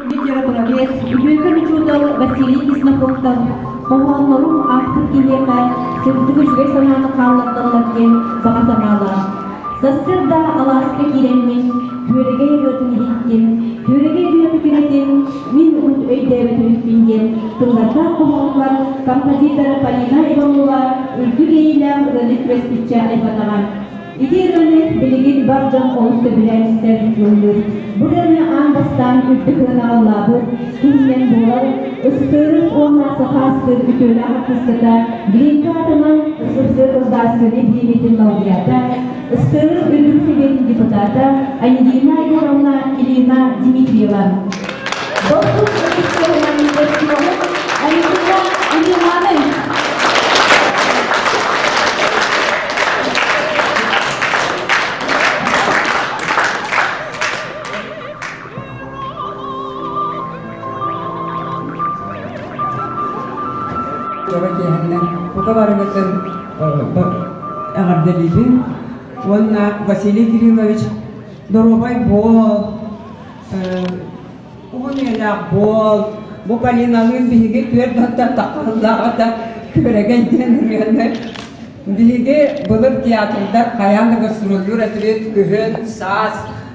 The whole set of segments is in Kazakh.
литературовед, Юрий Чудал, Василий Киснаковтан, Мохоннорум Ахтыр Килека, Сырдыгы Жүгей Сананы Карлатталларкен, Саға-Самала. Састырда Аласка Киренмен, Төреге Ерөтін Хиттин, Төреге Ерөтін Киретін, Мин Ұт Өйдәві Түрікпинген, Тыңдарда Қомолуар, композитор Полина Иванова, Үлгі Гейлям, Рынық Респитча Айфатаған. Игеріні білеген бар жан олысты біләністер өңдір. Бұғаны аңбастан үттікірін аллабы, күнмен болар, ұстырын олмасы қастыр үтөлі ақыстыда, білінгі атынан ұсырсы ұздасыны бейметін лауреата, ұстырын үндірсеген депутата Анидина Егоровна Илина Дмитриева. Доступ өтістерінің өтістерінің Анидина Илинаны. Василий Кириллович Доробай бол, Угунеля бол, Полинаның биге төрдән тақылдағыда көрегенден биге булып театрда каянды сүрүлүр әтүрет күһен саз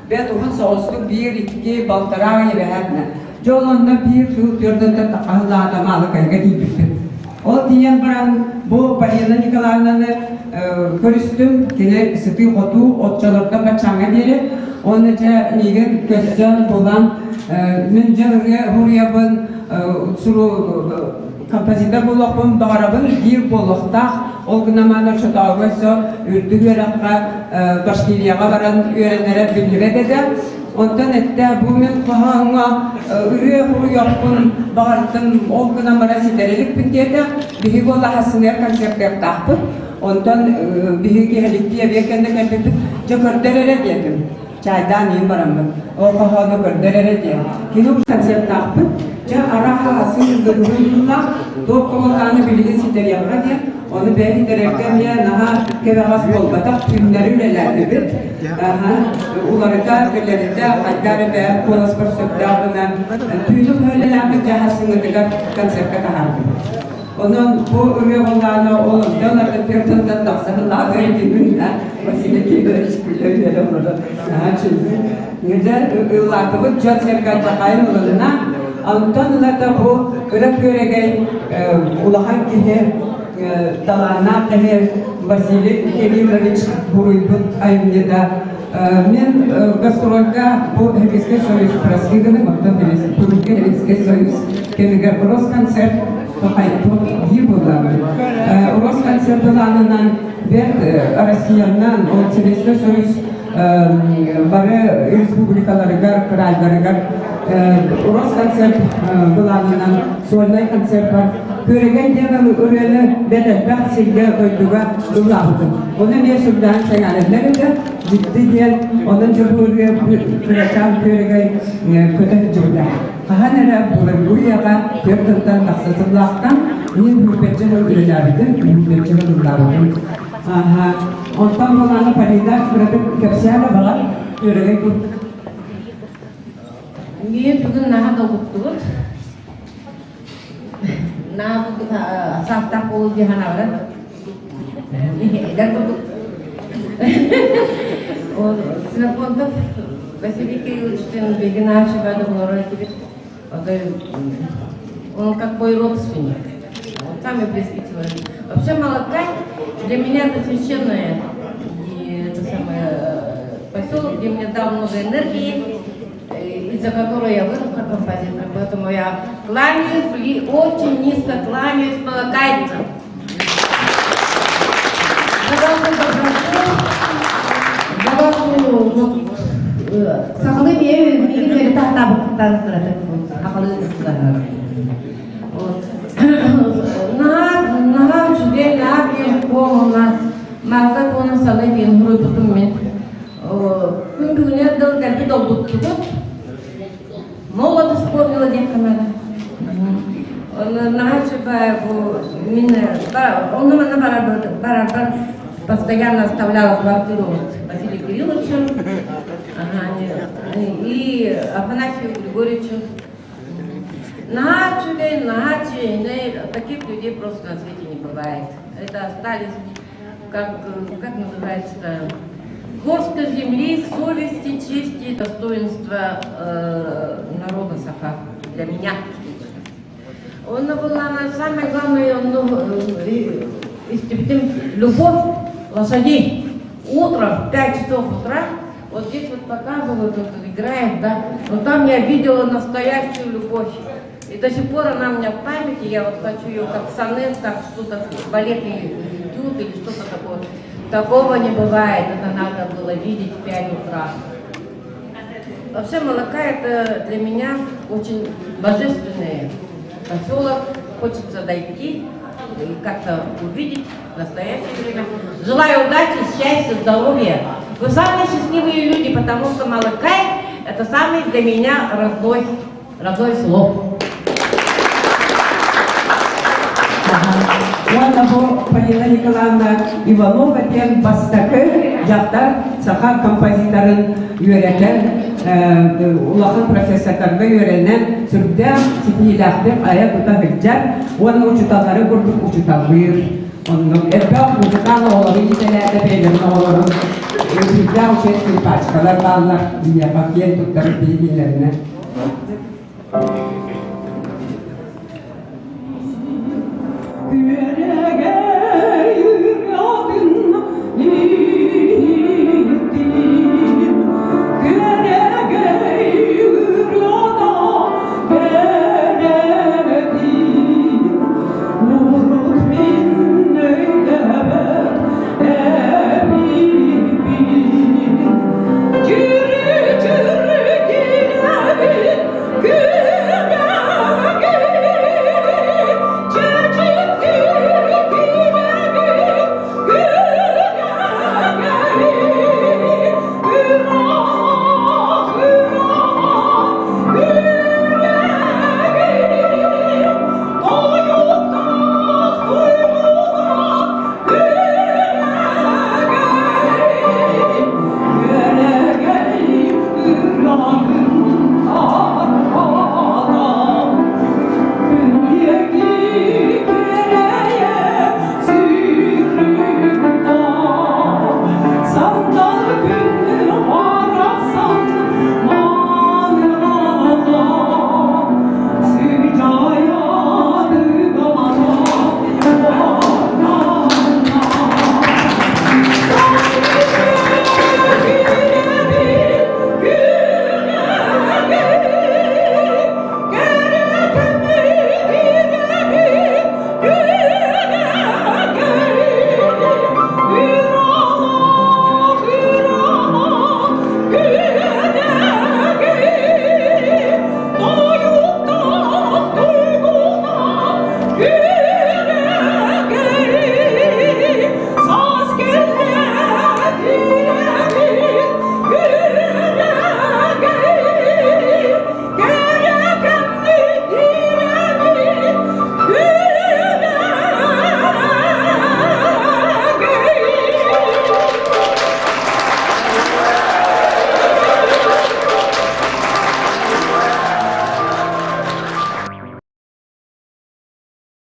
бет угун соостук 1-2 балтарага ебәһәрне жолонда бир төрдән тақылдағыда малы кайга дибит. Ол тиен баран бу Полина Николаевнаны көрүстүм кене сыты хоту отчаларда бачаңа бере оны же неген көссөн булан мен жерге хуриябын суру композитор болокпун барабын бир болохтах ол гынаманы шотагысо үрдүгөракка Башкирияга баран үйренере билиге деди. Ondan ette bu men kahanga ürüye huru yapın bağırtın olguna mara siterelik bindiyede bihi bolla hasınlar konsertler tahpı ondan bihi gehelikliye bekende kendisi cökerderere diyedim çaydan yiyim baramı o kahanga körderere diyedim kino konsert tahpı ara hasın gırgırla doktoğulağını bilgi siter yapra diye onu belki direkten ya naha kevağız bolbatak tümleri ülelerdi bir ularında birlerinde haddari ve kolaspor sökdağına tüylük öylelerdi cahasınlıdıgar konsertka tahardı. Onun bu ürüye olanı oğlum onlarda pertondan taksahılar verdiğimde Vasile Kiyadırıç külleri olmadı. Güzel ılatıbı Can Serkan Cahay'ın olanına Antonlarda bu ırık göregey ulahan kihe Talana Tehir Vasile Kiyadırıç Buruybun ayında men gastrolga bu Hevizke Soyuz Prasligini Maktan Bilesi Turukya Hevizke Soyuz Keniga Roskoncert Roskoncert-ынан Россияннан Советский Союз бары республикаларыгар, крайларыгар Росконцерт-ынан сольный концерт бар. Көреген дегені өрелі бәдәлбәқ сілге өйдіға ұлағыды. Оны мен сүрден сәңәлемлерді, житті ден, оның жүргілге күрәтан көреген көтәк жүрді. Қаған әрі бұлы бұйаға көрдіңден тақсызылақтан мен мүрбетчіні өрелерді, мүрбетчіні ұлағыды. Онтан боланы Полина күрәтіп көпсәлі баға көреген бұл. Мен бүгін нағада ұлттығыд. Nah, safta ko di hanaran. Dan untuk sinapunta Василий Кириллович Бегинаши Гадовлора теперь он как мой родственник. Там и близкий человек. Вообще Малакай для меня это священное это самое поселок, где мне дал много энергии, из-за которой я вырос как композитор. Поэтому я кланяюсь, очень низко кланяюсь малакайцам. Сахалы бие мигрели тахтабыктан кыраты. Сахалы кыраты. Нага жүде набием комна. Малка кона салы бие хурутум мен. Күн-күнне дыл кәрби долбуттугут. Молодость вспомнила девкамера. Он на постоянно оставляла квартиру Василию Кирилловичу и Афанасию Григорьевичу. таких людей просто на свете не бывает. Это остались, как называется, горстка земли, совести, чести и достоинства народа Саха. Для меня. Она была, самое главное, любовь лошадей. Утром, в 5 часов утра, вот здесь вот показывают, вот играет, да, но там я видела настоящую любовь. И до сих пор она у меня в памяти, я вот хочу ее как сонет, как что-то, балетный этюд или что-то такое. Такого не бывает, это надо было видеть в 5 утра. Вообще Малакай это для меня очень божественный поселок, хочется дойти и как-то увидеть в настоящее время. Желаю удачи, счастья, здоровья. Вы самые счастливые люди, потому что Малакай это самый для меня родной слог. Полина Николаевна Иванова пен бастакы жақтар саха композиторын үйрәтен улахан профессорларга үйрәнен сүрдә сипиләхтер ая тута хиджар оны учуталары күрдүк учуталыр onun erkek muzikal olanı itelerde belirli olanı Türkler o şey pachkalar bağlar diye bak yer tuttarıp bilgilerine